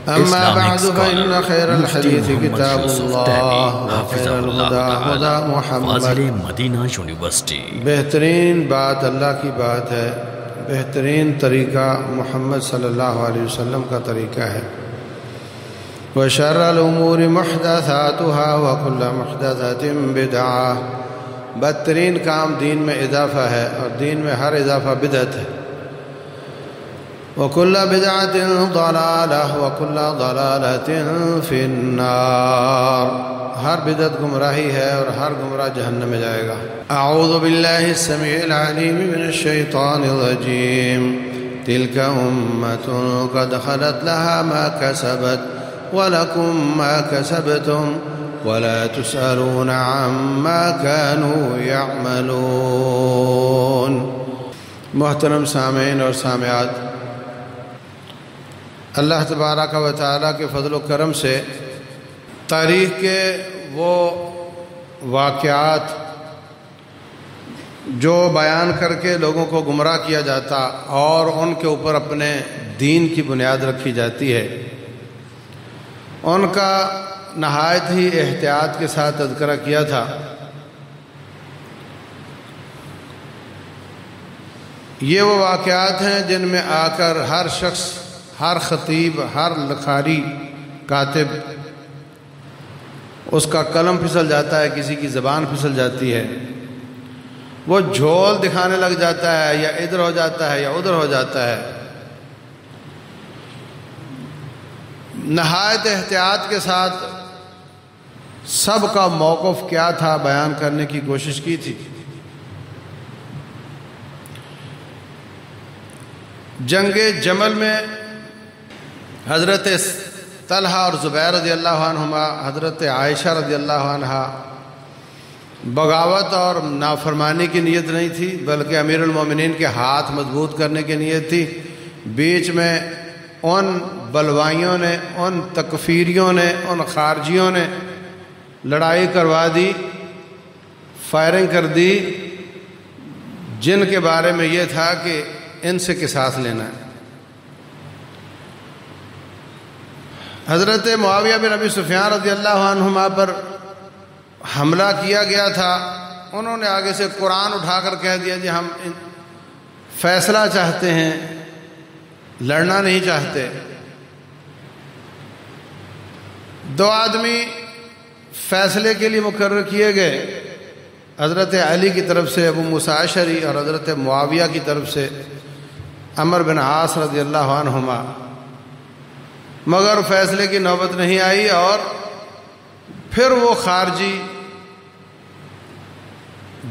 أما بعد فإن خير الحديث كتاب الله وخير الهدى هدى محمد. بہترین بات اللہ کی بات ہے، بہترین طریقہ محمد صلی اللہ علیہ وسلم کا طریقہ ہے. وشر الامور محدثاتها وكل محدثة بدعة. بدترین کام دین میں اضافہ ہے اور دین میں ہر اضافہ بدعت ہے. وكل بدعة ضلالة وكل ضلالة في النار. ہر بدعت گمراہی ہے اور ہر گمراہ جہنم میں جائے گا. اعوذ باللہ السمیع العلیم من الشیطان الرجیم. تلك أمة قد خلت لها ما كسبت ولكم ما كسبتم ولا تسألون عما كانوا يعملون. محترم سامعین اور سامعات، اللہ تبارک و تعالیٰ کے فضل و کرم سے تاریخ کے وہ واقعات جو بیان کر کے لوگوں کو گمراہ کیا جاتا اور ان کے اوپر اپنے دین کی بنیاد رکھی جاتی ہے، ان کا نہایت ہی احتیاط کے ساتھ تذکرہ کیا تھا. یہ وہ واقعات ہیں جن میں آ کر ہر شخص، ہر خطیب، ہر لکھاری، کاتب، اس کا قلم پھسل جاتا ہے، کسی کی زبان پھسل جاتی ہے، وہ جھول دکھانے لگ جاتا ہے، یا ادھر ہو جاتا ہے یا ادھر ہو جاتا ہے. نہایت احتیاط کے ساتھ سب کا موقف کیا تھا بیان کرنے کی کوشش کی تھی. جنگ جمل میں حضرت طلحہ اور زبیر رضی اللہ عنہما، حضرت عائشہ رضی اللہ عنہا، بغاوت اور نافرمانی کی نیت نہیں تھی بلکہ امیر المومنین کے ہاتھ مضبوط کرنے کی نیت تھی. بیچ میں ان بلوائیوں نے، ان تکفیریوں نے، ان خارجیوں نے لڑائی کروا دی، فائرنگ کر دی، جن کے بارے میں یہ تھا کہ ان سے قصاص لینا ہے. حضرت معاویہ بن ابی سفیان رضی اللہ عنہما پر حملہ کیا گیا تھا. انہوں نے آگے سے قرآن اٹھا کر کہہ دیا جی ہم فیصلہ چاہتے ہیں، لڑنا نہیں چاہتے. دو آدمی فیصلے کے لیے مقرر کیے گئے، حضرت علی کی طرف سے ابو موسیٰ اشعری اور حضرت معاویہ کی طرف سے عمر بن عاص رضی اللہ عنہما. مگر فیصلے کی نوبت نہیں آئی اور پھر وہ خارجی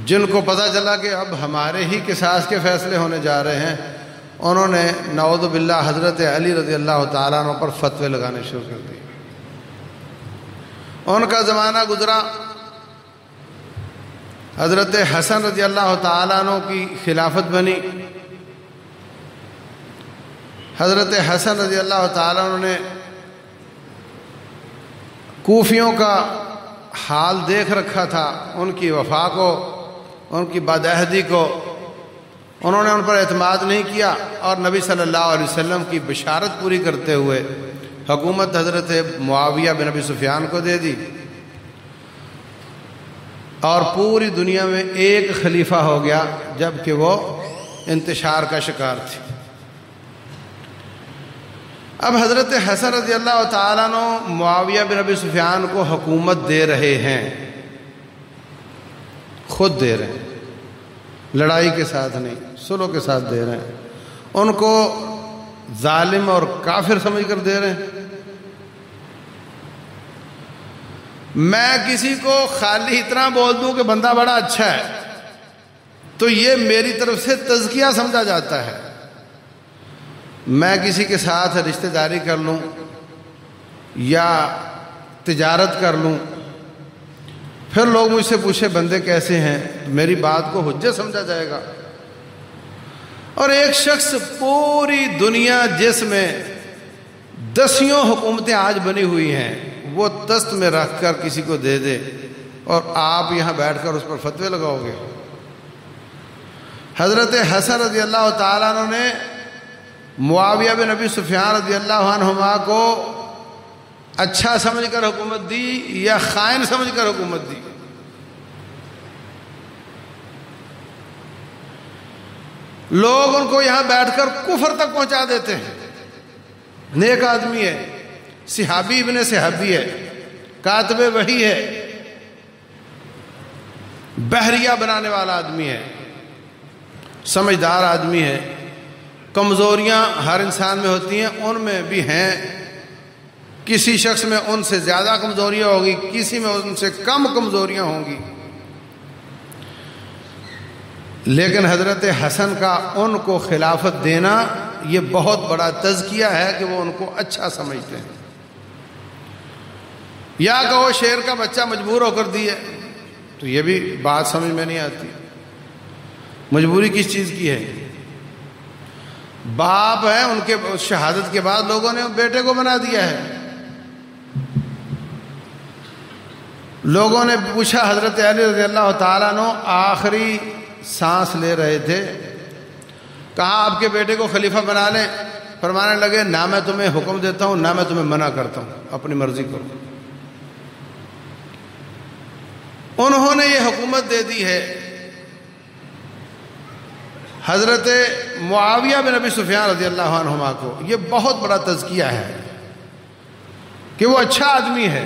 جن کو پتہ چلا کہ اب ہمارے ہی قصاص کے فیصلے ہونے جا رہے ہیں، انہوں نے نعوذ باللہ حضرت علی رضی اللہ تعالیٰ عنہ پر فتوے لگانے شروع کر دیے. ان کا زمانہ گزرا، حضرت حسن رضی اللہ تعالیٰ عنہ کی خلافت بنی. حضرت حسن رضی اللہ تعالیٰ عنہ نے کوفیوں کا حال دیکھ رکھا تھا، ان کی وفا کو، ان کی بدعہدی کو. انہوں نے ان پر اعتماد نہیں کیا اور نبی صلی اللہ علیہ وسلم کی بشارت پوری کرتے ہوئے حکومت حضرت معاویہ بن ابی سفیان کو دے دی اور پوری دنیا میں ایک خلیفہ ہو گیا جبکہ وہ انتشار کا شکار تھی. اب حضرت حسن رضی اللہ تعالیٰ عنہ معاویہ بن ابی سفیان کو حکومت دے رہے ہیں، خود دے رہے ہیں، لڑائی کے ساتھ نہیں، صلح کے ساتھ دے رہے ہیں. ان کو ظالم اور کافر سمجھ کر دے رہے ہیں. میں کسی کو خالی اتنا بول دوں کہ بندہ بڑا اچھا ہے تو یہ میری طرف سے تزکیہ سمجھا جاتا ہے. میں کسی کے ساتھ رشتہ داری کر لوں یا تجارت کر لوں، پھر لوگ مجھ سے پوچھے بندے کیسے ہیں، میری بات کو حجت سمجھا جائے گا. اور ایک شخص پوری دنیا جس میں دسیوں حکومتیں آج بنی ہوئی ہیں وہ دست میں رکھ کر کسی کو دے دے اور آپ یہاں بیٹھ کر اس پر فتوے لگاؤ گے. حضرت حسن رضی اللہ تعالیٰ عنہ نے معاویہ بن ابی سفیان رضی اللہ عنہما کو اچھا سمجھ کر حکومت دی یا خائن سمجھ کر حکومت دی؟ لوگ ان کو یہاں بیٹھ کر کفر تک پہنچا دیتے ہیں. نیک آدمی ہے، صحابی ابن صحابی ہے، کاتب وحی ہے، بحریہ بنانے والا آدمی ہے، سمجھدار آدمی ہے. کمزوریاں ہر انسان میں ہوتی ہیں، ان میں بھی ہیں. کسی شخص میں ان سے زیادہ کمزوریاں ہوگی، کسی میں ان سے کم کمزوریاں ہوں گی. لیکن حضرت حسن کا ان کو خلافت دینا یہ بہت بڑا تزکیہ ہے کہ وہ ان کو اچھا سمجھتے ہیں. یا کہو شیر کا بچہ مجبور ہو کر دی ہے، تو یہ بھی بات سمجھ میں نہیں آتی. مجبوری کس چیز کی ہے؟ باپ ہے، ان کے شہادت کے بعد لوگوں نے بیٹے کو بنا دیا ہے. لوگوں نے پوچھا، حضرت علی رضی اللہ تعالیٰ عنہ آخری سانس لے رہے تھے، کہا آپ کے بیٹے کو خلیفہ بنا لیں. فرمانے لگے نہ میں تمہیں حکم دیتا ہوں نہ میں تمہیں منع کرتا ہوں، اپنی مرضی کرو. انہوں نے یہ حکومت دے دی ہے. حضرت معاویہ بن ابی سفیان رضی اللہ عنہما کو یہ بہت بڑا تزکیہ ہے کہ وہ اچھا آدمی ہے.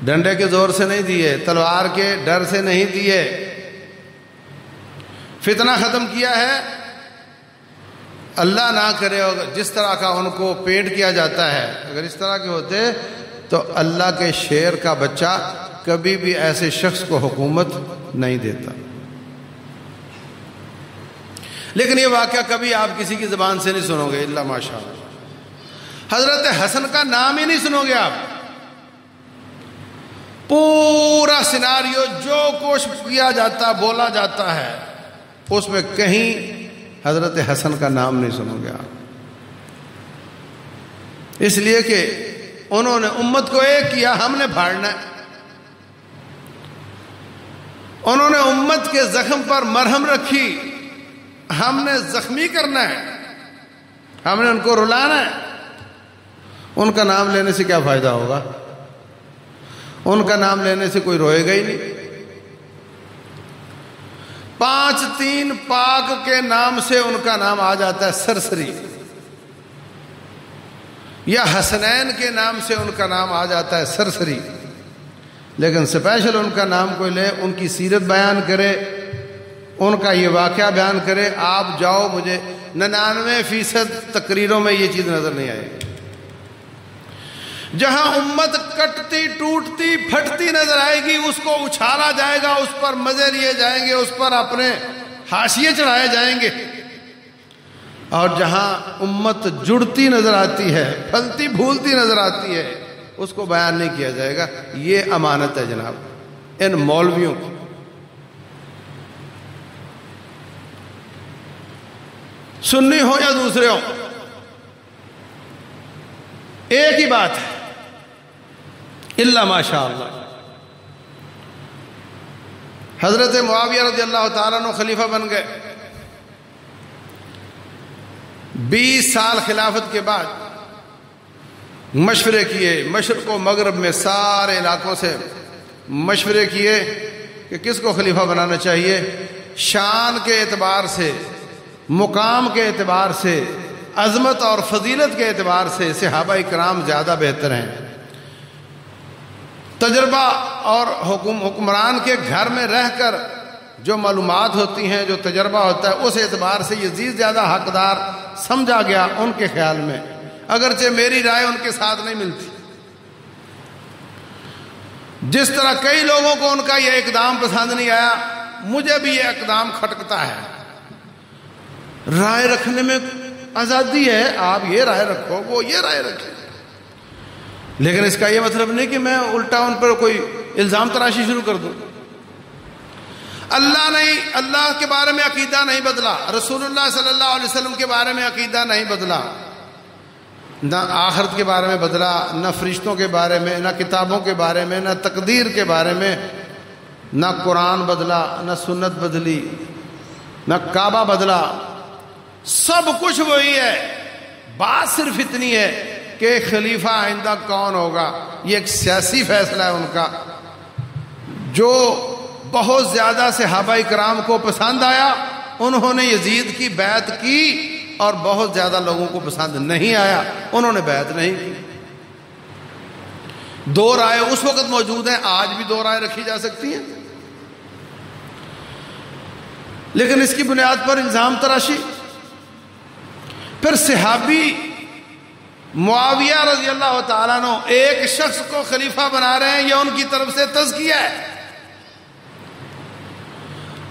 ڈنڈے کے زور سے نہیں دیے، تلوار کے ڈر سے نہیں دیے، فتنہ ختم کیا ہے. اللہ نہ کرے جس طرح کا ان کو پینٹ کیا جاتا ہے، اگر اس طرح کے ہوتے تو اللہ کے شیر کا بچہ کبھی بھی ایسے شخص کو حکومت نہیں دیتا. لیکن یہ واقعہ کبھی آپ کسی کی زبان سے نہیں سنو گے الا ماشاءاللہ. حضرت حسن کا نام ہی نہیں سنو گے آپ. پورا سیناریو جو کچھ کیا جاتا بولا جاتا ہے اس میں کہیں حضرت حسن کا نام نہیں سنو گے آپ. اس لیے کہ انہوں نے امت کو ایک کیا، ہم نے پھاڑنا ہے. انہوں نے امت کے زخم پر مرہم رکھی، ہم نے زخمی کرنا ہے، ہم نے ان کو رلانا ہے. ان کا نام لینے سے کیا فائدہ ہوگا؟ ان کا نام لینے سے کوئی روئے گا ہی نہیں. 5-3 پاک کے نام سے ان کا نام آ جاتا ہے سرسری، یا حسنین کے نام سے ان کا نام آ جاتا ہے سرسری. لیکن اسپیشل ان کا نام کوئی لے، ان کی سیرت بیان کرے، ان کا یہ واقعہ بیان کرے، آپ جاؤ، مجھے 99% تقریروں میں یہ چیز نظر نہیں آئے گی. جہاں امت کٹتی ٹوٹتی پھٹتی نظر آئے گی اس کو اچھالا جائے گا، اس پر مزے لیے جائیں گے، اس پر اپنے حاشیے چڑھائے جائیں گے. اور جہاں امت جڑتی نظر آتی ہے، پھلتی پھولتی نظر آتی ہے، اس کو بیان نہیں کیا جائے گا. یہ امانت ہے جناب ان مولویوں کی. سنی ہو یا دوسرے ہو، ایک ہی بات ہے، الا ماشاء اللہ. حضرت معاویہ رضی اللہ تعالیٰ عنہ خلیفہ بن گئے. 20 سال خلافت کے بعد مشورے کیے، مشرق و مغرب میں سارے علاقوں سے مشورے کیے کہ کس کو خلیفہ بنانا چاہیے. شان کے اعتبار سے، مقام کے اعتبار سے، عظمت اور فضیلت کے اعتبار سے صحابہ کرام زیادہ بہتر ہیں. تجربہ اور حکمران کے گھر میں رہ کر جو معلومات ہوتی ہیں، جو تجربہ ہوتا ہے، اس اعتبار سے یزید زیادہ حقدار سمجھا گیا ان کے خیال میں، اگرچہ میری رائے ان کے ساتھ نہیں ملتی. جس طرح کئی لوگوں کو ان کا یہ اقدام پسند نہیں آیا، مجھے بھی یہ اقدام کھٹکتا ہے. رائے رکھنے میں آزادی ہے، آپ یہ رائے رکھو، وہ یہ رائے رکھے، لیکن اس کا یہ مطلب نہیں کہ میں الٹا ان پر کوئی الزام تراشی شروع کر دوں. اللہ کے بارے میں عقیدہ نہیں بدلا، رسول اللہ صلی اللہ علیہ وسلم کے بارے میں عقیدہ نہیں بدلا، نہ آخرت کے بارے میں بدلا، نہ فرشتوں کے بارے میں، نہ کتابوں کے بارے میں، نہ تقدیر کے بارے میں، نہ قرآن بدلا، نہ سنت بدلی، نہ کعبہ بدلا. سب کچھ وہی ہے. بات صرف اتنی ہے کہ خلیفہ آئندہ کون ہوگا، یہ ایک سیاسی فیصلہ ہے ان کا، جو بہت زیادہ صحابہ کرام کو پسند آیا، انہوں نے یزید کی بیعت کی، اور بہت زیادہ لوگوں کو پسند نہیں آیا، انہوں نے بیعت نہیں کی۔ دو رائے اس وقت موجود ہیں، آج بھی دو رائے رکھی جا سکتی ہیں، لیکن اس کی بنیاد پر الزام تراشی۔ پھر صحابی معاویہ رضی اللہ تعالیٰ عنہ ایک شخص کو خلیفہ بنا رہے ہیں، یہ ان کی طرف سے تزکیہ ہے،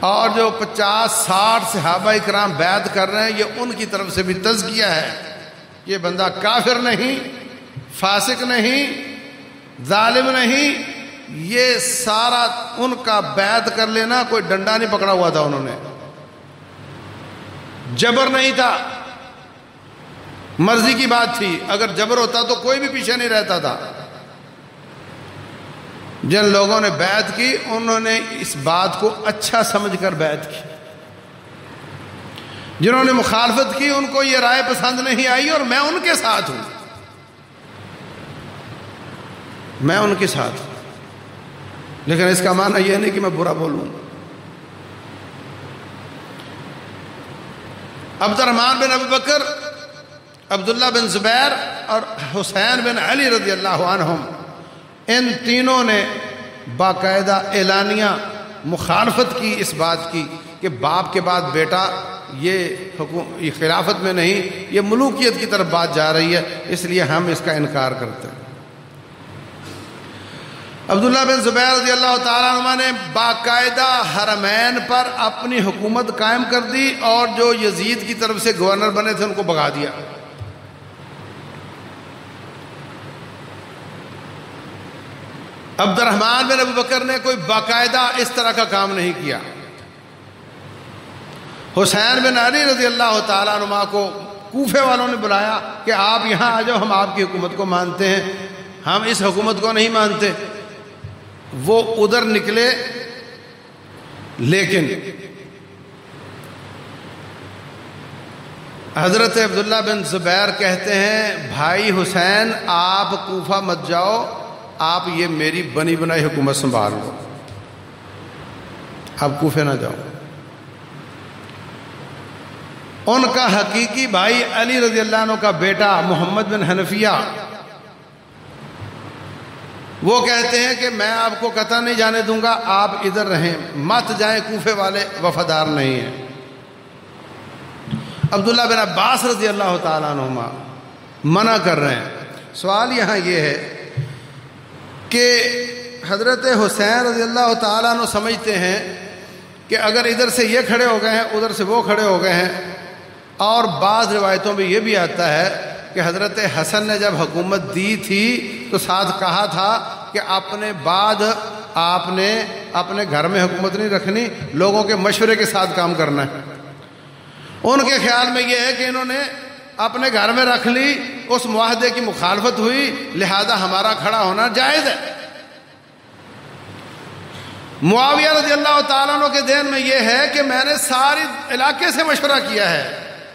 اور جو 50-60 صحابہ کرام بیعت کر رہے ہیں، یہ ان کی طرف سے بھی تزکیہ ہے۔ یہ بندہ کافر نہیں، فاسق نہیں، ظالم نہیں، یہ سارا ان کا بیعت کر لینا، کوئی ڈنڈا نہیں پکڑا ہوا تھا، انہوں نے جبر نہیں تھا، مرضی کی بات تھی۔ اگر جبر ہوتا تو کوئی بھی پیچھے نہیں رہتا تھا۔ جن لوگوں نے بیعت کی، انہوں نے اس بات کو اچھا سمجھ کر بیعت کی۔ جنہوں نے مخالفت کی، ان کو یہ رائے پسند نہیں آئی، اور میں ان کے ساتھ ہوں، میں ان کے ساتھ ہوں، لیکن اس کا معنی یہ نہیں کہ میں برا بولوں۔ عبد الرحمن بن ابی بکر، عبداللہ بن زبیر اور حسین بن علی رضی اللہ عنہم، ان تینوں نے باقاعدہ اعلانیہ مخالفت کی اس بات کی کہ باپ کے بعد بیٹا یہ خلافت میں نہیں، یہ ملوکیت کی طرف بات جا رہی ہے، اس لیے ہم اس کا انکار کرتے ہیں۔ عبداللہ بن زبیر رضی اللہ تعالیٰ عنہ نے باقاعدہ حرمین پر اپنی حکومت قائم کر دی، اور جو یزید کی طرف سے گورنر بنے تھے ان کو بھگا دیا۔ عبد الرحمن بن ابی بکر نے کوئی باقاعدہ اس طرح کا کام نہیں کیا۔ حسین بن علی رضی اللہ تعالیٰ عنہ کو کوفے والوں نے بلایا کہ آپ یہاں آ جاؤ، ہم آپ کی حکومت کو مانتے ہیں، ہم اس حکومت کو نہیں مانتے۔ وہ ادھر نکلے، لیکن حضرت عبداللہ بن زبیر کہتے ہیں بھائی حسین آپ کوفہ مت جاؤ، آپ یہ میری بنی بنائی حکومت سنبھال لو، آپ کوفے نہ جاؤ۔ ان کا حقیقی بھائی علی رضی اللہ عنہ کا بیٹا محمد بن حنفیہ، وہ کہتے ہیں کہ میں آپ کو قطع نہیں جانے دوں گا، آپ ادھر رہیں، مت جائیں، کوفے والے وفادار نہیں ہیں۔ عبداللہ بن عباس رضی اللہ تعالیٰ عنہما منع کر رہے ہیں۔ سوال یہاں یہ ہے کہ حضرت حسین رضی اللہ تعالیٰ عنہ سمجھتے ہیں کہ اگر ادھر سے یہ کھڑے ہو گئے ہیں، ادھر سے وہ کھڑے ہو گئے ہیں، اور بعض روایتوں میں یہ بھی آتا ہے کہ حضرت حسن نے جب حکومت دی تھی تو ساتھ کہا تھا کہ اپنے بعد آپ نے اپنے گھر میں حکومت نہیں رکھنی، لوگوں کے مشورے کے ساتھ کام کرنا ہے۔ ان کے خیال میں یہ ہے کہ انہوں نے اپنے گھر میں رکھ لی، اس معاہدے کی مخالفت ہوئی، لہذا ہمارا کھڑا ہونا جائز ہے۔ معاویہ رضی اللہ تعالیٰ عنہ کے ذہن میں یہ ہے کہ میں نے سارے علاقے سے مشورہ کیا ہے،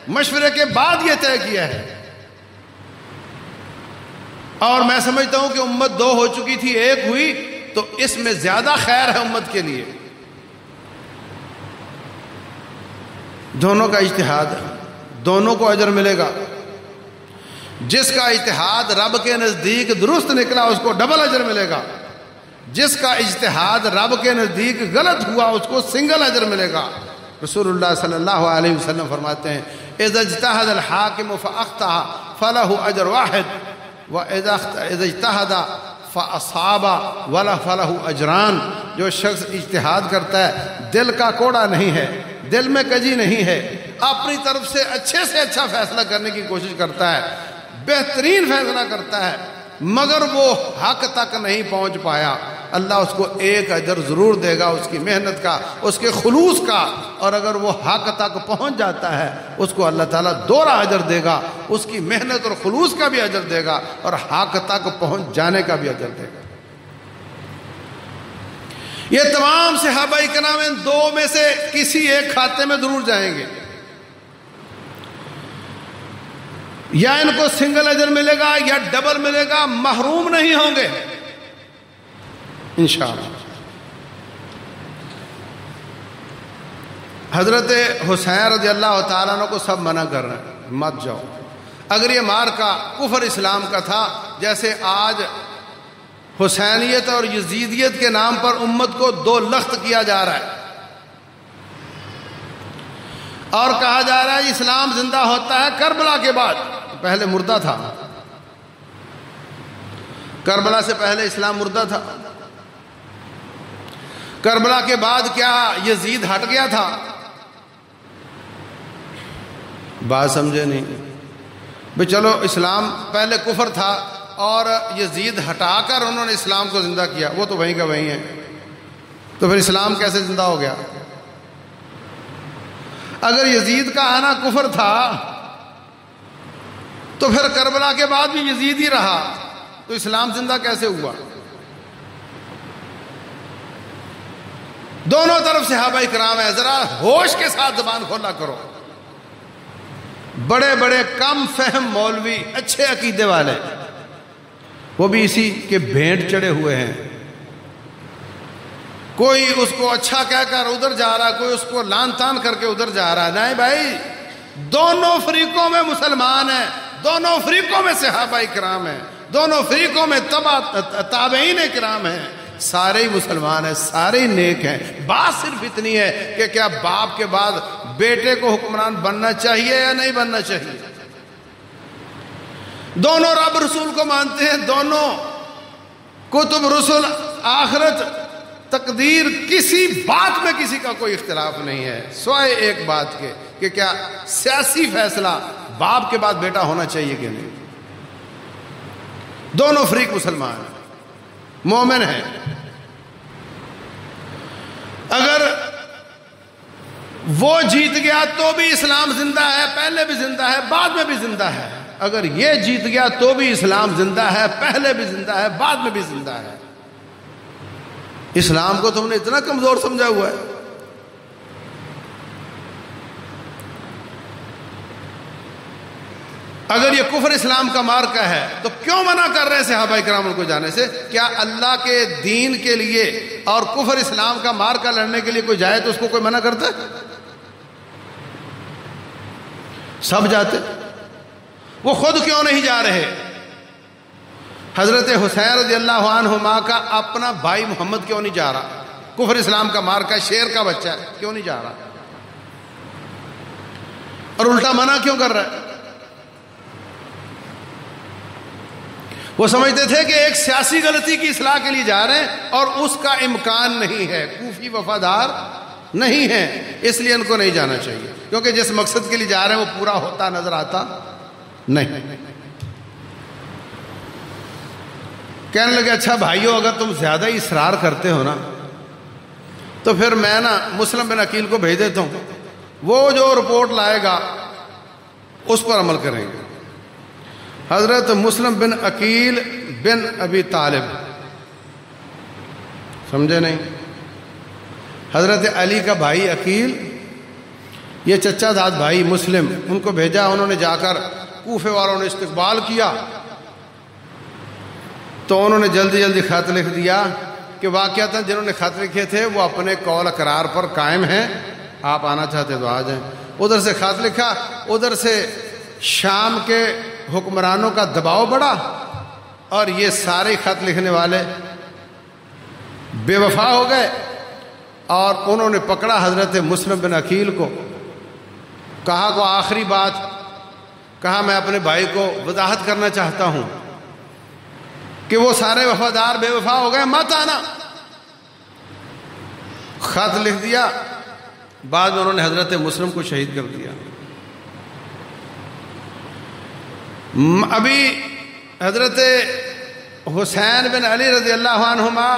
مشورے کے بعد یہ طے کیا ہے، اور میں سمجھتا ہوں کہ امت دو ہو چکی تھی، ایک ہوئی، تو اس میں زیادہ خیر ہے امت کے لیے۔ دونوں کا اجتہاد ہے، دونوں کو اجر ملے گا۔ جس کا اجتہاد رب کے نزدیک درست نکلا اس کو ڈبل اجر ملے گا، جس کا اجتہاد رب کے نزدیک غلط ہوا اس کو سنگل اجر ملے گا۔ رسول اللہ صلی اللہ علیہ وسلم فرماتے ہیں اذا اجتہد الحاکم فاخطأ فلہ اجر واحد واذا اجتہد فاصاب فلہ اجران۔ جو شخص اجتہاد کرتا ہے، دل کا کوڑا نہیں ہے، دل میں کجی نہیں ہے، اپنی طرف سے اچھا فیصلہ کرنے کی کوشش کرتا ہے، بہترین فیصلہ کرتا ہے، مگر وہ حق تک نہیں پہنچ پایا، اللہ اس کو ایک اجر ضرور دے گا اس کی محنت کا، اس کے خلوص کا، اور اگر وہ حق تک پہنچ جاتا ہے اس کو اللہ تعالیٰ دوہرا اجر دے گا، اس کی محنت اور خلوص کا بھی اجر دے گا اور حق تک پہنچ جانے کا بھی اجر دے گا۔ یہ تمام صحابہ کرام ان دو میں سے کسی ایک کھاتے میں ضرور جائیں گے۔ یا ان کو سنگل اجر ملے گا یا ڈبل ملے گا، محروم نہیں ہوں گے انشاءاللہ۔ حضرت حسین رضی اللہ تعالیٰ عنہ کو سب منع کر رہے ہیں مت جاؤ۔ اگر یہ مارکا کفر اسلام کا تھا، جیسے آج حسینیت اور یزیدیت کے نام پر امت کو دو لخت کیا جا رہا ہے اور کہا جا رہا ہے اسلام زندہ ہوتا ہے کربلا کے بعد، پہلے مردہ تھا، کربلا سے پہلے اسلام مردہ تھا، کربلا کے بعد کیا یزید ہٹ گیا تھا؟ بات سمجھے نہیں بھئی، چلو اسلام پہلے کفر تھا اور یزید ہٹا کر انہوں نے اسلام کو زندہ کیا، وہ تو وہیں کا وہیں ہے، تو پھر اسلام کیسے زندہ ہو گیا؟ اگر یزید کا آنا کفر تھا تو پھر کربلا کے بعد بھی یزید ہی رہا، تو اسلام زندہ کیسے ہوا؟ دونوں طرف صحابہ کرام ہیں، ذرا ہوش کے ساتھ زبان کھولا کرو۔ بڑے بڑے کم فہم مولوی اچھے عقیدے والے وہ بھی اسی کے بھینٹ چڑھے ہوئے ہیں، کوئی اس کو اچھا کہہ کر ادھر جا رہا ہے، کوئی اس کو لان تان کر کے ادھر جا رہا ہے۔ نہیں بھائی، دونوں فریقوں میں مسلمان ہیں، دونوں فریقوں میں صحابہ کرام ہیں، دونوں فریقوں میں تابعین کرام ہیں، سارے ہی مسلمان ہیں، سارے ہی نیک ہیں۔ بات صرف اتنی ہے کہ کیا باپ کے بعد بیٹے کو حکمران بننا چاہیے یا نہیں بننا چاہیے؟ دونوں رب رسول کو مانتے ہیں، دونوں کتب رسل آخرت تقدیر، کسی بات میں کسی کا کوئی اختلاف نہیں ہے، سوائے ایک بات کے کہ کیا سیاسی فیصلہ باپ کے بعد بیٹا ہونا چاہیے کہ نہیں۔ دونوں فریق مسلمان ہیں، مومن ہیں۔ اگر وہ جیت گیا تو بھی اسلام زندہ ہے، پہلے بھی زندہ ہے، بعد میں بھی زندہ ہے۔ اگر یہ جیت گیا تو بھی اسلام زندہ ہے، پہلے بھی زندہ ہے، بعد میں بھی زندہ ہے۔ اسلام کو تم نے اتنا کمزور سمجھا ہوا ہے۔ اگر یہ کفر اسلام کا مارکا ہے تو کیوں منع کر رہے ہیں صحابہ کرام کو جانے سے؟ کیا اللہ کے دین کے لیے اور کفر اسلام کا مارکا لڑنے کے لیے کوئی جائے تو اس کو کوئی منع کرتا ہے؟ سب جاتے، وہ خود کیوں نہیں جا رہے؟ حضرت حسین رضی اللہ عنہما کا اپنا بھائی محمد کیوں نہیں جا رہا؟ کفر اسلام کا مارکا، شیر کا بچہ ہے، کیوں نہیں جا رہا؟ اور الٹا منع کیوں کر رہا ہے؟ وہ سمجھتے تھے کہ ایک سیاسی غلطی کی اصلاح کے لیے جا رہے ہیں اور اس کا امکان نہیں ہے، کوفی وفادار نہیں ہیں، اس لیے ان کو نہیں جانا چاہیے، کیونکہ جس مقصد کے لیے جا رہے ہیں وہ پورا ہوتا نظر آتا نہیں۔ کہنے لگے اچھا بھائیو، اگر تم زیادہ ہی اصرار کرتے ہو نا تو پھر میں نا مسلم بن عقیل کو بھیج دیتا ہوں، وہ جو رپورٹ لائے گا اس پر عمل کریں گے۔ حضرت مسلم بن عقیل بن ابی طالب، سمجھے نہیں؟ حضرت علی کا بھائی عقیل، یہ چچا داد بھائی مسلم، ان کو بھیجا، انہوں نے جا کر کوفے والوں نے استقبال کیا تو انہوں نے جلدی جلدی خط لکھ دیا کہ واقعتاً جنہوں نے خط لکھے تھے وہ اپنے قول اقرار پر قائم ہیں، آپ آنا چاہتے تو آ جائیں۔ ادھر سے خط لکھا، ادھر سے شام کے حکمرانوں کا دباؤ بڑھا اور یہ سارے خط لکھنے والے بے وفا ہو گئے اور انہوں نے پکڑا حضرت مسلم بن عقیل کو، کہا کو آخری بات، کہا میں اپنے بھائی کو وضاحت کرنا چاہتا ہوں کہ وہ سارے وفادار بے وفا ہو گئے، مت آنا۔ خط لکھ دیا، بعد میں انہوں نے حضرت مسلم کو شہید کر دیا۔ ابھی حضرت حسین بن علی رضی اللہ عنہما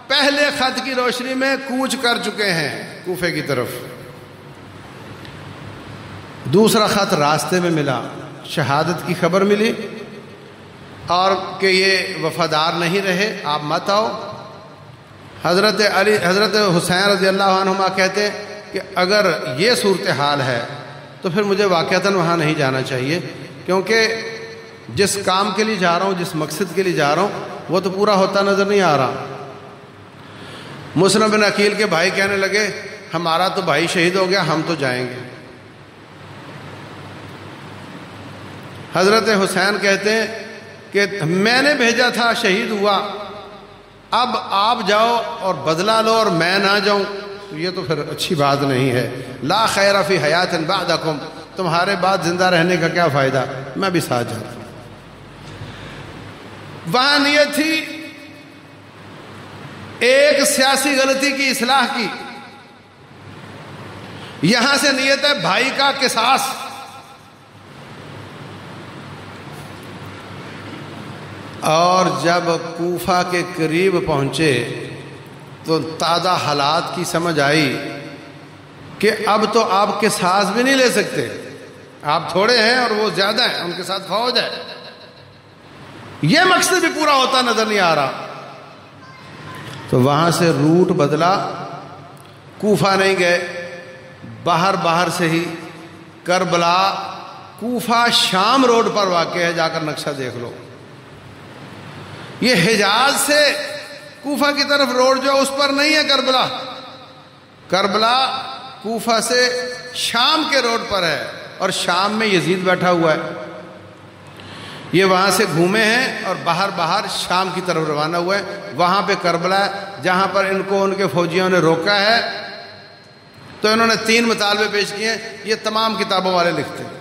پہلے خط کی روشنی میں کوچ کر چکے ہیں کوفے کی طرف، دوسرا خط راستے میں ملا، شہادت کی خبر ملی اور کہ یہ وفادار نہیں رہے، آپ مت آؤ۔ حضرت حسین رضی اللہ عنہما کہتے کہ اگر یہ صورتحال ہے تو پھر مجھے واقعتاً وہاں نہیں جانا چاہیے، کیونکہ جس کام کے لیے جا رہا ہوں، جس مقصد کے لیے جا رہا ہوں، وہ تو پورا ہوتا نظر نہیں آ رہا۔ مسلم بن عقیل کے بھائی کہنے لگے ہمارا تو بھائی شہید ہو گیا، ہم تو جائیں گے۔ حضرت حسین کہتے ہیں کہ میں نے بھیجا تھا، شہید ہوا، اب آپ جاؤ اور بدلہ لو اور میں نہ جاؤں، یہ تو پھر اچھی بات نہیں ہے۔ لا خیر فی حیات بعدکم، تمہارے بعد زندہ رہنے کا کیا فائدہ، میں بھی ساتھ جاتا ہوں۔ وہاں نیت تھی ایک سیاسی غلطی کی اصلاح کی، یہاں سے نیت ہے بھائی کا قصاص۔ اور جب کوفہ کے قریب پہنچے تو تازہ حالات کی سمجھ آئی کہ اب تو آپ کے ساتھ بھی نہیں لے سکتے، آپ تھوڑے ہیں اور وہ زیادہ ہیں، ان کے ساتھ فوج ہے، یہ مقصد بھی پورا ہوتا نظر نہیں آ رہا۔ تو وہاں سے روٹ بدلا، کوفہ نہیں گئے، باہر سے ہی کربلا، کوفہ شام روڈ پر واقع ہے، جا کر نقشہ دیکھ لو۔ یہ حجاز سے کوفہ کی طرف روڈ جو اس پر نہیں ہے کربلا، کربلا کوفہ سے شام کے روڈ پر ہے، اور شام میں یزید بیٹھا ہوا ہے۔ یہ وہاں سے گھومے ہیں اور باہر شام کی طرف روانہ ہوئے، وہاں پہ کربلا ہے جہاں پر ان کو ان کے فوجیوں نے روکا ہے۔ تو انہوں نے 3 مطالبے پیش کیے ہیں، یہ تمام کتابوں والے لکھتے ہیں۔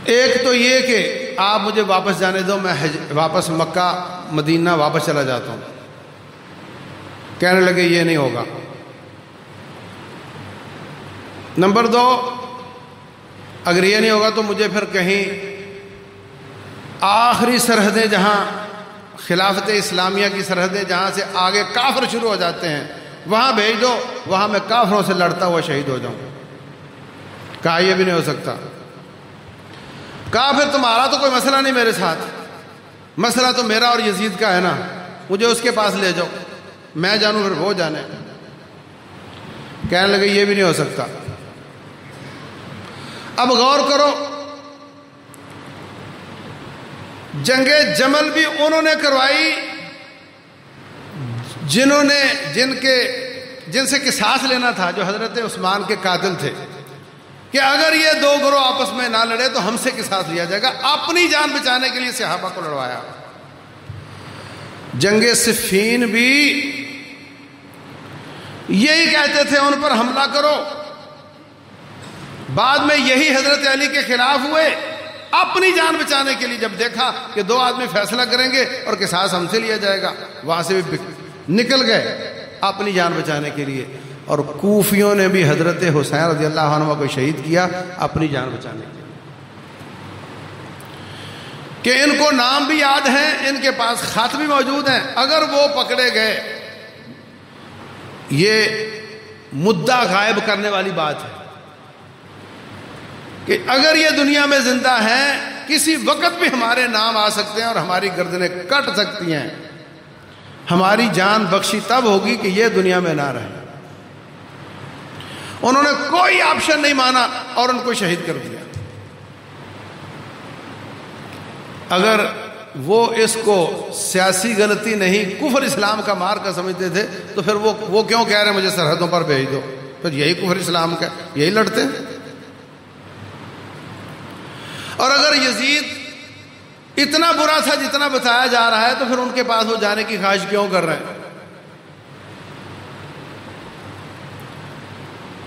ایک تو یہ کہ آپ مجھے واپس جانے دو، میں واپس مکہ مدینہ واپس چلا جاتا ہوں۔ کہنے لگے یہ نہیں ہوگا۔ نمبر 2، اگر یہ نہیں ہوگا تو مجھے پھر کہیں آخری سرحدیں، جہاں خلافت اسلامیہ کی سرحدیں، جہاں سے آگے کافر شروع ہو جاتے ہیں، وہاں بھیج دو، وہاں میں کافروں سے لڑتا ہوا شہید ہو جاؤں۔ کہا یہ بھی نہیں ہو سکتا۔ کہا پھر تمہارا تو کوئی مسئلہ نہیں میرے ساتھ، مسئلہ تو میرا اور یزید کا ہے نا، مجھے اس کے پاس لے جاؤ، میں جانوں پھر وہ جانے۔ کہنے لگے یہ بھی نہیں ہو سکتا۔ اب غور کرو، جنگ جمل بھی انہوں نے کروائی جن سے قصاص لینا تھا، جو حضرت عثمان کے قاتل تھے، کہ اگر یہ 2 گروہ آپس میں نہ لڑے تو ہم سے قصاص لیا جائے گا۔ اپنی جان بچانے کے لیے صحابہ کو لڑوایا۔ جنگ صفین بھی یہی کہتے تھے ان پر حملہ کرو، بعد میں یہی حضرت علی کے خلاف ہوئے۔ اپنی جان بچانے کے لیے جب دیکھا کہ 2 آدمی فیصلہ کریں گے اور قصاص ہم سے لیا جائے گا، وہاں سے بھی نکل گئے اپنی جان بچانے کے لیے۔ اور کوفیوں نے بھی حضرت حسین رضی اللہ عنہ کو شہید کیا اپنی جان بچانے کے لیے، کہ ان کو نام بھی یاد ہیں، ان کے پاس خط بھی موجود ہیں۔ اگر وہ پکڑے گئے، یہ مدعا غائب کرنے والی بات ہے کہ اگر یہ دنیا میں زندہ ہیں، کسی وقت بھی ہمارے نام آ سکتے ہیں اور ہماری گردنیں کٹ سکتی ہیں۔ ہماری جان بخشی تب ہوگی کہ یہ دنیا میں نہ رہے۔ انہوں نے کوئی آپشن نہیں مانا اور ان کو شہید کر دیا۔ اگر وہ اس کو سیاسی غلطی نہیں، کفر اسلام کا مارکا سمجھتے تھے، تو پھر وہ کیوں کہہ رہے ہیں مجھے سرحدوں پر بھیج دو؟ پھر یہی کفر اسلام کا، یہی لڑتے ہیں۔ اور اگر یزید اتنا برا تھا جتنا بتایا جا رہا ہے، تو پھر ان کے پاس وہ جانے کی خواہش کیوں کر رہے ہیں؟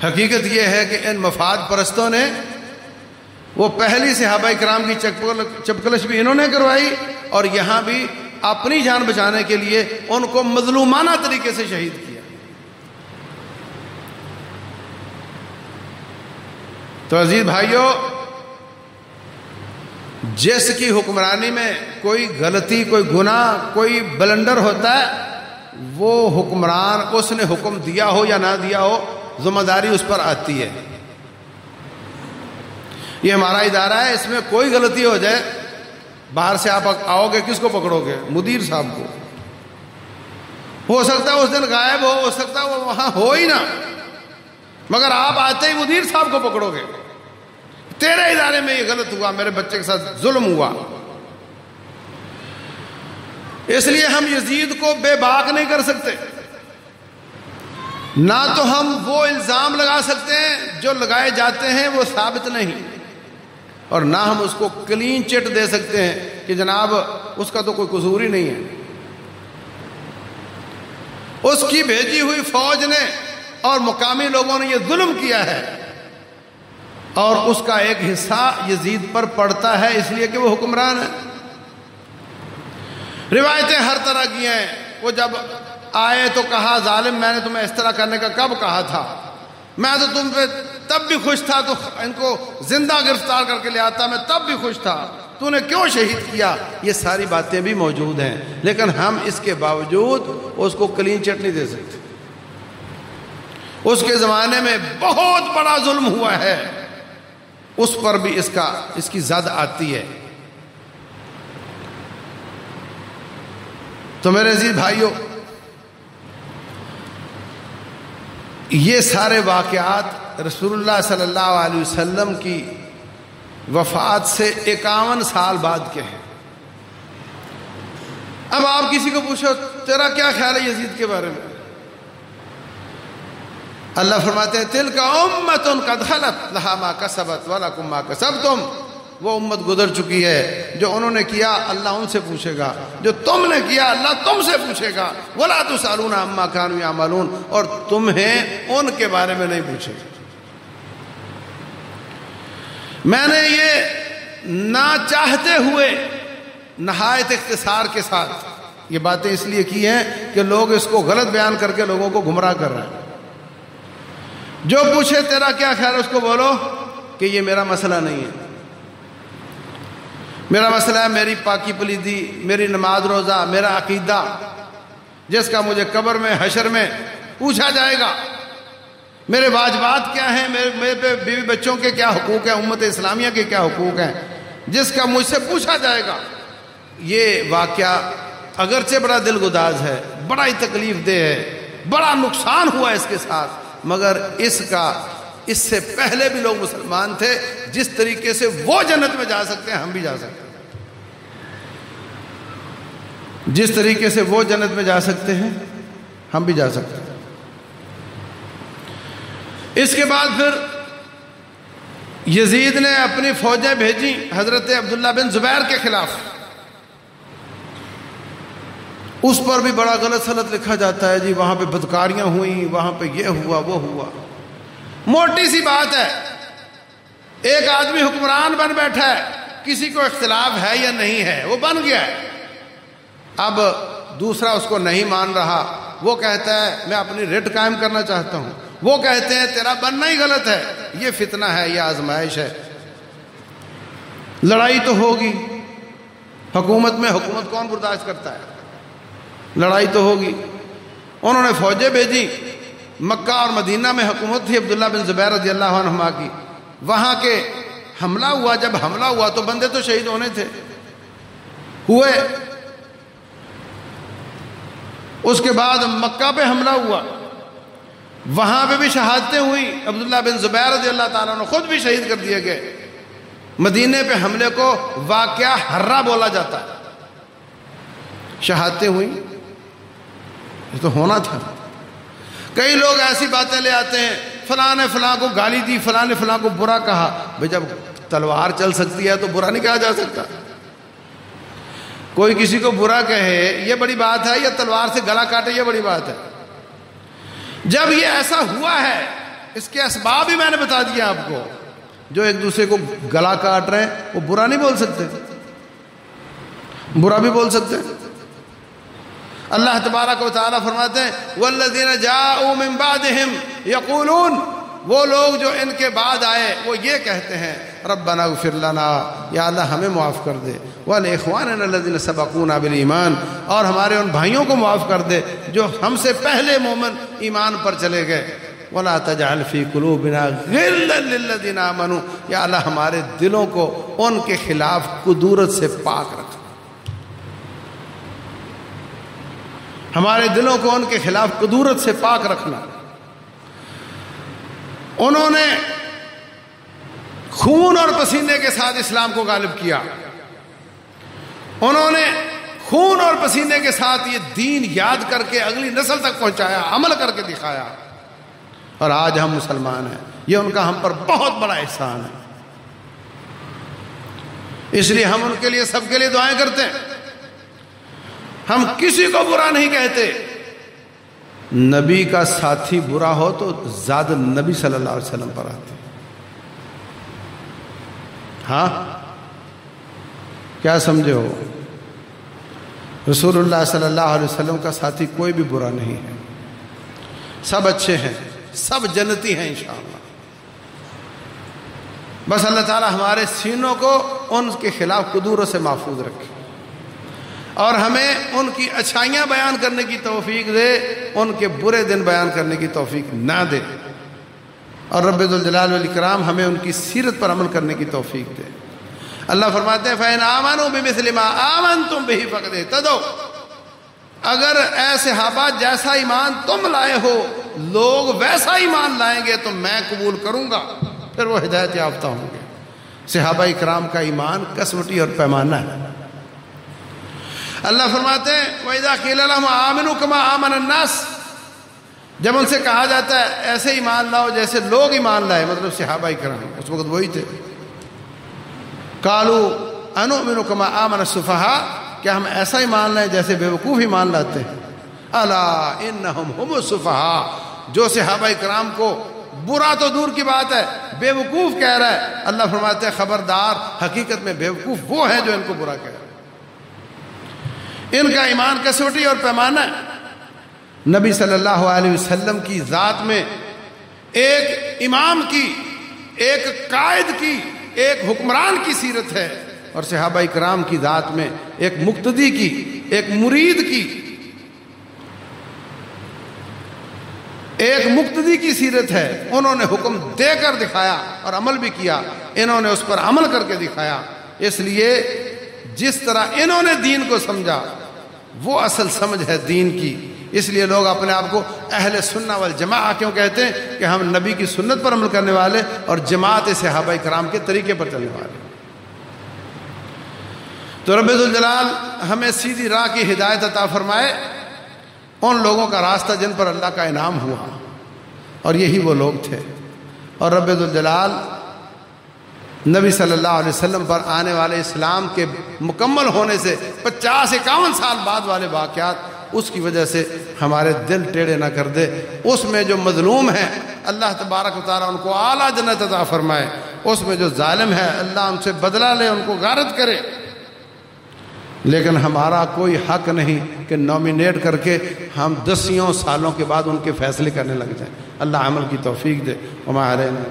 حقیقت یہ ہے کہ ان مفاد پرستوں نے وہ پہلی صحابہ کرام کی چپکلش بھی انہوں نے کروائی، اور یہاں بھی اپنی جان بچانے کے لیے ان کو مظلومانہ طریقے سے شہید کیا۔ تو عزیز بھائیوں، جس کی حکمرانی میں کوئی غلطی، کوئی گناہ، کوئی بلنڈر ہوتا ہے، وہ حکمران، اس نے حکم دیا ہو یا نہ دیا ہو، ذمہ داری اس پر آتی ہے۔ یہ ہمارا ادارہ ہے، اس میں کوئی غلطی ہو جائے، باہر سے آپ آؤ گے، کس کو پکڑو گے؟ مدیر صاحب کو۔ ہو سکتا ہے اس دن غائب ہو سکتا ہے وہ وہاں ہو ہی نہ، مگر آپ آتے ہی مدیر صاحب کو پکڑو گے۔ تیرے ادارے میں یہ غلط ہوا، میرے بچے کے ساتھ ظلم ہوا. اس لیے ہم یزید کو بے باک نہیں کر سکتے. نہ تو ہم وہ الزام لگا سکتے ہیں جو لگائے جاتے ہیں وہ ثابت نہیں، اور نہ ہم اس کو کلین چٹ دے سکتے ہیں کہ جناب اس کا تو کوئی قصور ہی نہیں ہے. اس کی بھیجی ہوئی فوج نے اور مقامی لوگوں نے یہ ظلم کیا ہے، اور اس کا ایک حصہ یزید پر پڑتا ہے اس لیے کہ وہ حکمران ہے. روایتیں ہر طرح کی ہیں. وہ جب آئے تو کہا ظالم میں نے تمہیں اس طرح کرنے کا کب کہا تھا، میں تو تم پہ تب بھی خوش تھا، تو ان کو زندہ گرفتار کر کے لے آتا، میں تب بھی خوش تھا، تو نے کیوں شہید کیا. یہ ساری باتیں بھی موجود ہیں، لیکن ہم اس کے باوجود اس کو کلین چٹ نہیں دے سکتے. اس کے زمانے میں بہت بڑا ظلم ہوا ہے، اس پر بھی اس کی زد آتی ہے. تو میرے عزیز بھائیوں، یہ سارے واقعات رسول اللہ صلی اللہ علیہ وسلم کی وفات سے 51 سال بعد کے ہیں. اب آپ کسی کو پوچھو تیرا کیا خیال ہے یزید کے بارے میں، اللہ فرماتے ہیں تلک امۃ قد خلت لہا ما کسبت ولکم ما کسبتم. وہ امت گزر چکی ہے، جو انہوں نے کیا اللہ ان سے پوچھے گا، جو تم نے کیا اللہ تم سے پوچھے گا. ولا تسألون عما كانوا يعملون، اور تمہیں ان کے بارے میں نہیں پوچھے گا. میں نے یہ نہ چاہتے ہوئے نہایت اختصار کے ساتھ یہ باتیں اس لیے کی ہیں کہ لوگ اس کو غلط بیان کر کے لوگوں کو گمراہ کر رہے ہیں. جو پوچھے تیرا کیا خیال ہے اس کو بولو کہ یہ میرا مسئلہ نہیں ہے. میرا مسئلہ ہے میری پاکی پلیدی، میری نماز روزہ، میرا عقیدہ، جس کا مجھے قبر میں حشر میں پوچھا جائے گا. میرے واجبات کیا ہیں، میرے پہ بیوی بچوں کے کیا حقوق ہیں، امت اسلامیہ کے کیا حقوق ہیں، جس کا مجھ سے پوچھا جائے گا. یہ واقعہ اگرچہ بڑا دل گداز ہے، بڑا ہی تکلیف دہ ہے، بڑا نقصان ہوا اس کے ساتھ، مگر اس سے پہلے بھی لوگ مسلمان تھے. جس طریقے سے وہ جنت میں جا سکتے ہیں ہم بھی جا سکتے ہیں، جس طریقے سے وہ جنت میں جا سکتے ہیں ہم بھی جا سکتے ہیں. اس کے بعد پھر یزید نے اپنی فوجیں بھیجی حضرت عبداللہ بن زبیر کے خلاف. اس پر بھی بڑا غلط سلط لکھا جاتا ہے، جی وہاں پہ بدکاریاں ہوئیں، وہاں پہ یہ ہوا وہ ہوا. موٹی سی بات ہے، ایک آدمی حکمران بن بیٹھا ہے، کسی کو اختلاف ہے یا نہیں ہے، وہ بن گیا ہے. اب دوسرا اس کو نہیں مان رہا، وہ کہتا ہے میں اپنی رٹ قائم کرنا چاہتا ہوں، وہ کہتے ہیں تیرا بننا ہی غلط ہے. یہ فتنہ ہے، یہ آزمائش ہے. لڑائی تو ہوگی، حکومت میں حکومت کون برداشت کرتا ہے، لڑائی تو ہوگی. انہوں نے فوجیں بھیجی. مکہ اور مدینہ میں حکومت تھی عبداللہ بن زبیر رضی اللہ عنہما کی. وہاں کے حملہ ہوا، جب حملہ ہوا تو بندے تو شہید ہونے تھے، ہوئے. اس کے بعد مکہ پہ حملہ ہوا، وہاں پہ بھی شہادتیں ہوئیں. عبداللہ بن زبیر رضی اللہ تعالیٰ عنہ خود بھی شہید کر دیے گئے. مدینے پہ حملے کو واقعہ حرہ بولا جاتا ہے. شہادتیں ہوئیں، یہ تو ہونا تھا. کئی لوگ ایسی باتیں لے آتے ہیں، فلاں نے فلاں کو گالی دی، فلاں نے فلاں کو برا کہا. بھئی جب تلوار چل سکتی ہے تو برا نہیں کہا جا سکتا. کوئی کسی کو برا کہے یہ بڑی بات ہے، یا تلوار سے گلا کاٹے یہ بڑی بات ہے. جب یہ ایسا ہوا ہے، اس کے اسباب بھی میں نے بتا دیا آپ کو. جو ایک دوسرے کو گلا کاٹ رہے ہیں وہ برا نہیں بول سکتے، برا بھی بول سکتے ہیں. اللہ تبارک و تعالیٰ فرماتے ہیں والذین جاءوا من بعدہم یقولون، وہ لوگ جو ان کے بعد آئے وہ یہ کہتے ہیں ربنا اغفر لنا، یا اللہ ہمیں معاف کر دے، ولاخواننا الذین سبقونا بالایمان، اور ہمارے ان بھائیوں کو معاف کر دے جو ہم سے پہلے مومن ایمان پر چلے گئے. ولا تجعل فی قلوبنا غلا للذین آمنوا، یا اللہ ہمارے دلوں کو ان کے خلاف کدورت سے پاک رکھ، ہمارے دلوں کو ان کے خلاف کدورت سے پاک رکھنا. انہوں نے خون اور پسینے کے ساتھ اسلام کو غالب کیا، انہوں نے خون اور پسینے کے ساتھ یہ دین یاد کر کے اگلی نسل تک پہنچایا، عمل کر کے دکھایا، اور آج ہم مسلمان ہیں۔ یہ ان کا ہم پر بہت بڑا احسان ہے، اس لیے ہم ان کے لیے سب کے لیے دعائیں کرتے ہیں۔ ہم کسی کو برا نہیں کہتے، نبی کا ساتھی برا ہو تو زاد نبی صلی اللہ علیہ وسلم پر آتے۔ ہاں کیا سمجھے ہو؟ رسول اللہ صلی اللہ علیہ وسلم کا ساتھی کوئی بھی برا نہیں ہے، سب اچھے ہیں، سب جنتی ہیں انشاءاللہ۔ بس اللہ تعالی ہمارے سینوں کو ان کے خلاف قدوروں سے محفوظ رکھے، اور ہمیں ان کی اچھائیاں بیان کرنے کی توفیق دے، ان کے برے دن بیان کرنے کی توفیق نہ دے، اور رب ذوالجلال والاکرام ہمیں ان کی سیرت پر عمل کرنے کی توفیق دے۔ اللہ فرماتے ہیں فَإِنْ آمَنُوا بِمِثْلِ مَا آمَنْتُمْ بِهِ فَقَدْ اهْتَدَوْا، اگر اے صحابہ جیسا ایمان تم لائے ہو لوگ ویسا ایمان لائیں گے تو میں قبول کروں گا، پھر وہ ہدایت یافتہ ہوں گے۔ صحابہ اکرام کا ایمان کسوٹی اور پیمانہ ہے۔ اللہ فرماتے ہیں وَإِذَا قِيلَ لَهُمْ آمِنُوا كَمَا آمَنَ النَّاسُ، جب ان سے کہا جاتا ہے ایسے ایمان لاؤ جیسے لوگ ایمان لائے، مطلب صحابہ اکرام اس وقت وہی تھے، قالوا انؤمن كما آمن السفهاء، کیا ہم ایسا ایمان لائیں جیسے بے وقوف ایمان لاتے ہیں؟ الا انہم هم السفهاء، جو صحابہ کرام کو برا تو دور کی بات ہے بے وقوف کہہ رہا ہے، اللہ فرماتے ہیں خبردار، حقیقت میں بے وقوف وہ ہے جو ان کو برا کہہ رہا ہے۔ ان کا ایمان کسوٹی اور پیمانہ ہے۔ نبی صلی اللہ علیہ وسلم کی ذات میں ایک امام کی، ایک قائد کی، ایک حکمران کی سیرت ہے، اور صحابہ اکرام کی ذات میں ایک مقتدی کی، ایک مرید کی، ایک مقتدی کی سیرت ہے۔ انہوں نے حکم دے کر دکھایا اور عمل بھی کیا، انہوں نے اس پر عمل کر کے دکھایا۔ اس لیے جس طرح انہوں نے دین کو سمجھا وہ اصل سمجھ ہے دین کی۔ اس لیے لوگ اپنے آپ کو اہل سنہ والجماعہ کیوں کہتے ہیں؟ کہ ہم نبی کی سنت پر عمل کرنے والے اور جماعت صحابہ کرام کے طریقے پر چلنے والے۔ تو رب ذوالجلال ہمیں سیدھی راہ کی ہدایت عطا فرمائے، ان لوگوں کا راستہ جن پر اللہ کا انعام ہوا، اور یہی وہ لوگ تھے۔ اور رب ذوالجلال نبی صلی اللہ علیہ وسلم پر آنے والے اسلام کے مکمل ہونے سے 50-51 سال بعد والے واقعات، اس کی وجہ سے ہمارے دل ٹیڑھے نہ کر دے۔ اس میں جو مظلوم ہیں اللہ تبارک و تعالیٰ ان کو اعلیٰ جنت عطا فرمائے، اس میں جو ظالم ہے اللہ ان سے بدلہ لے، ان کو غارت کرے۔ لیکن ہمارا کوئی حق نہیں کہ نومینیٹ کر کے ہم 10 سالوں کے بعد ان کے فیصلے کرنے لگ جائیں۔ اللہ عمل کی توفیق دے۔ وما علینا